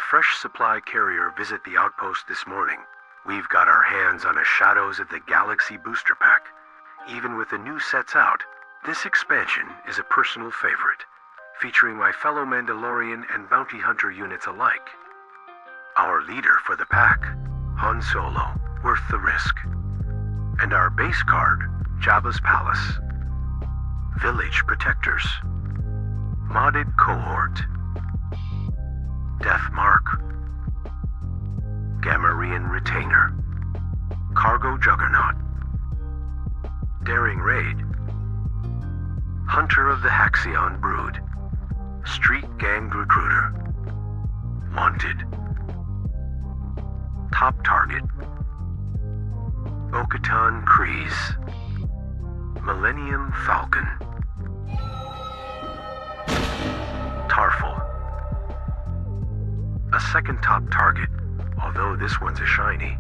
fresh supply carrier visit the Outpost this morning, we've got our hands on a Shadows of the Galaxy booster pack. Even with the new sets out, this expansion is a personal favorite, featuring my fellow Mandalorian and Bounty Hunter units alike. Our leader for the pack, Han Solo, worth the risk. And our base card, Jabba's Palace. Village Protectors. Modded Cohort. Death Mark. Gamorrean Retainer. Cargo Juggernaut. Daring Raid. Hunter of the Haxion Brood. Street Gang Recruiter. Wanted. Top Target. Bo-Katan Kryze. Millennium Falcon. Tarful. A second top target, although this one's a shiny.